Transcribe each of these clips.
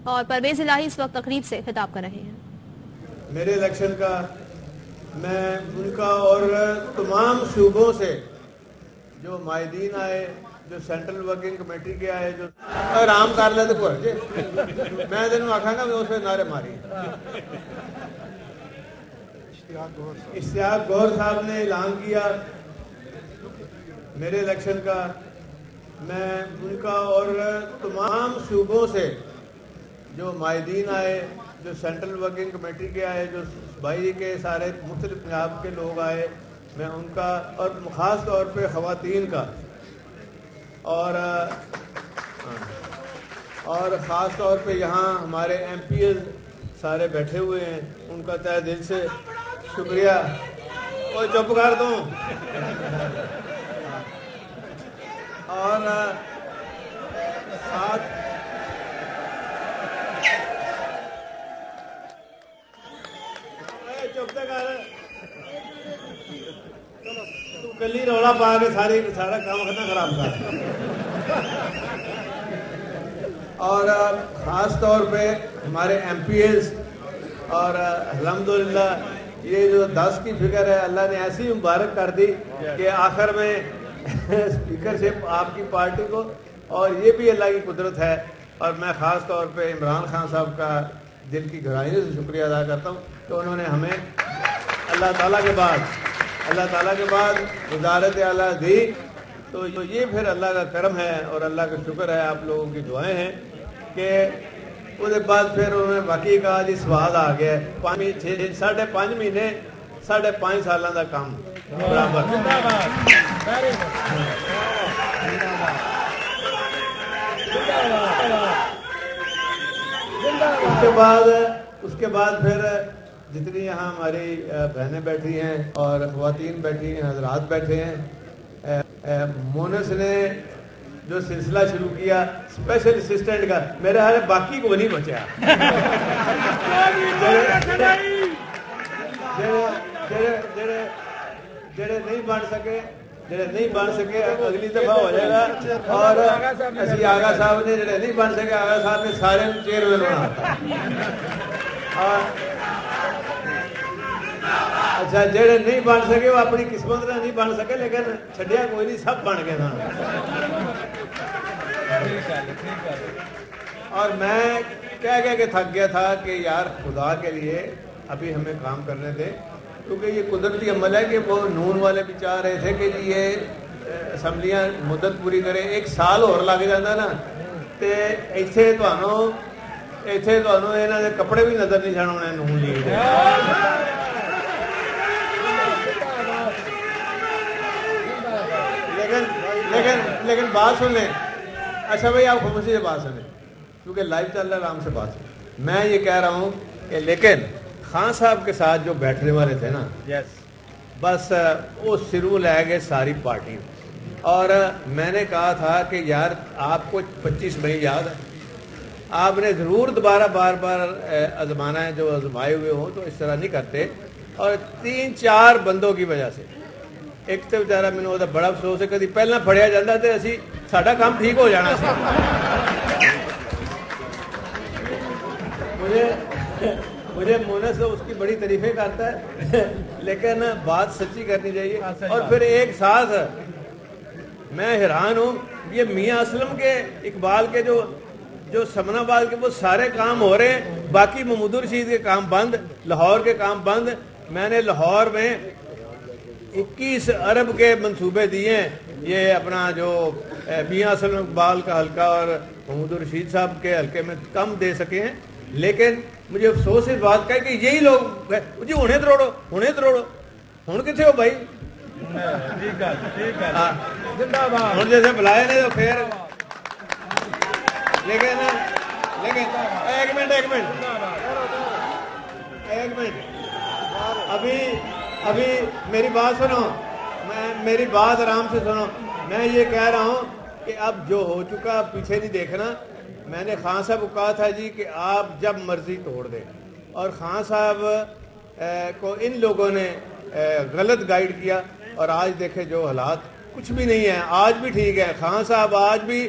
اور پرویز الہی اس وقت تقریب سے خطاب کر رہے ہیں۔ میرے الیکشن کا میں ان کا اور تمام صوبوں سے جو مائدین آئے، جو سینٹرل ورکنگ کمیٹی کے آئے، جو آرام کر لے تو میں تینوں آکھاں گا اس پہ نعرے ماری۔ اشتیاق گور صاحب نے اعلان کیا میرے الیکشن کا میں ان کا اور تمام صوبوں سے جو مائدین آئے، جو سینٹرل ورکنگ کمیٹی کے آئے، جو صوبائی کے سارے مختلف پنجاب کے لوگ آئے، میں ان کا اور خاص طور پہ خواتین کا اور خاص طور پہ یہاں ہمارے ایم پی ایز سارے بیٹھے ہوئے ہیں، ان کا تہ دل سے شکریہ۔ اور چپ کر دوں اور ساتھ چپ کر تو کلی رولا پا کے سارا کام ختم خراب کر۔ اور خاص طور پہ ہمارے ایم پی ایز اور الحمدللہ یہ جو 10 کی فکر ہے، اللہ نے ایسی مبارک کر دی کہ آخر میں اسپیکرشپ آپ کی پارٹی کو، اور یہ بھی اللہ کی قدرت ہے۔ اور میں خاص طور پہ عمران خان صاحب کا دل کی گہرائیوں سے شکریہ ادا کرتا ہوں کہ انہوں نے ہمیں اللہ تعالیٰ کے بعد وزارت اعلیٰ دی، تو یہ پھر اللہ کا کرم ہے اور اللہ کا شکر ہے، آپ لوگوں کی دعائیں ہیں کہ اس کے بعد پھر انہوں نے باقی کہا جی سواد آ گیا ہے، 5.5 مہینے 5.5 سالوں کا کام برابر۔ اس کے بعد پھر جتنی یہاں ہماری بہنیں بیٹھی ہیں اور خواتین بیٹھی ہیں، حضرات بیٹھے ہیں، مونس نے جو سلسلہ شروع کیا اسپیشل اسسٹنٹ کا، میرا خیال ہے باقی کو نہیں بچا۔ جڑے نہیں بن سکے اگلی دفعہ ہو جائے گا، اور اسی آغا صاحب نے جڑے نہیں بن سکے، آغا صاحب نے سارے چیئرمین بنا۔ اچھا جڑے نہیں بن سکے وہ اپنی قسمت نہ نہیں بن سکے، لیکن چھڈیا کوئی نہیں، سب بن گئے نا۔ اور میں کہہ کے تھک گیا تھا کہ یار خدا کے لیے ابھی ہمیں کام کرنے دے، کیونکہ یہ قدرتی عمل ہے کہ وہ نون والے بھی چاہ رہے تھے کہ جی یہ اسمبلیاں مدت پوری کریں، 1 سال اور لگ جاتا نا، تے ایتھے تانوں انہاں دے کپڑے بھی نظر نہیں چھانے نون لیگ دے۔ لیکن بات سن لیں، اچھا بھائی آپ خاموشی سے بات سنیں کیونکہ لائیو چل رہا ہے، آرام سے بات سنیں۔ میں یہ کہہ رہا ہوں کہ لیکن خان صاحب کے ساتھ جو بیٹھنے والے تھے نا، بس وہ سرو لے گئے ساری پارٹی، اور میں نے کہا تھا کہ یار آپ کو 25 مئی یاد ہے، آپ نے ضرور دوبارہ بار آزمانا ہے، جو آزمائے ہوئے ہوں تو اس طرح نہیں کرتے۔ اور 3-4 بندوں کی وجہ سے، ایک تو بیچارہ مینوں دا بڑا افسوس ہے، کدی پہلے پھڑیا جاتا تے اسی ساڈا کام ٹھیک ہو جانا سی۔ مجھے مونس اس کی بڑی تعریفیں کرتا ہے، لیکن بات سچی کرنی چاہیے۔ اور پھر ایک ساتھ میں حیران ہوں، یہ میاں اسلم کے، اقبال کے جو سمن آباد کے وہ سارے کام ہو رہے ہیں، باقی محمود الرشید کے کام بند، لاہور کے کام بند۔ میں نے لاہور میں 21 ارب کے منصوبے دیے ہیں، یہ اپنا جو میاں اسلم اقبال کا حلقہ اور محمود الرشید صاحب کے حلقے میں کم دے سکے ہیں، لیکن مجھے افسوس اس بات کا ہے کہ یہی لوگ جی ہونے تروڑو ہوں کتنے ہو بھائی، ہوں جیسے بلائے نے تو پھر، لیکن ایک منٹ ابھی میری بات سنو، میری بات آرام سے سنو۔ میں یہ کہہ رہا ہوں کہ اب جو ہو چکا پیچھے نہیں دیکھنا۔ میں نے خان صاحب کو کہا تھا جی کہ آپ جب مرضی توڑ دیں، اور خان صاحب کو ان لوگوں نے غلط گائیڈ کیا، اور آج دیکھیں جو حالات کچھ بھی نہیں ہیں، آج بھی ٹھیک ہے، خان صاحب آج بھی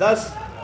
10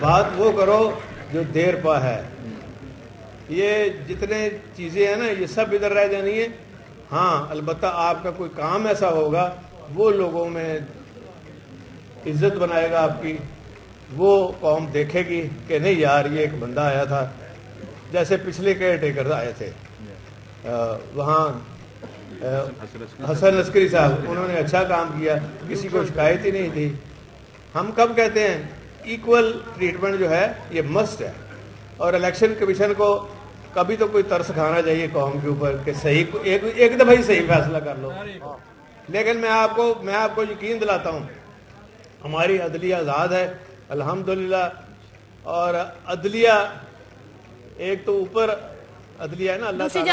بات وہ کرو جو دیر پا ہے. یہ جتنے چیزیں ہیں نا یہ سب ادھر رہ جانی ہے. ہاں البتہ آپ کا کوئی کام ایسا ہوگا وہ لوگوں میں عزت بنائے گا آپ کی, وہ قوم دیکھے گی کہ نہیں یار یہ ایک بندہ آیا تھا. جیسے پچھلے کیئر ٹیکر آئے تھے وہاں حسن عسکری صاحب, انہوں نے اچھا کام کیا, کسی کو شکایت ہی نہیں تھی. ہم کب کہتے ہیں ایکول ٹریٹمنٹ جو ہے یہ مسٹ ہے, اور الیکشن کمیشن کو کبھی تو کوئی ترس کھانا چاہیے قوم کے اوپر کہ صحیح ایک دفعہ ہی صحیح فیصلہ کر لو. لیکن میں آپ کو یقین دلاتا ہوں ہماری عدلیہ آزاد ہے الحمدللہ, اور عدلیہ ایک تو اوپر عدلیہ ہے نا اللہ تعالیٰ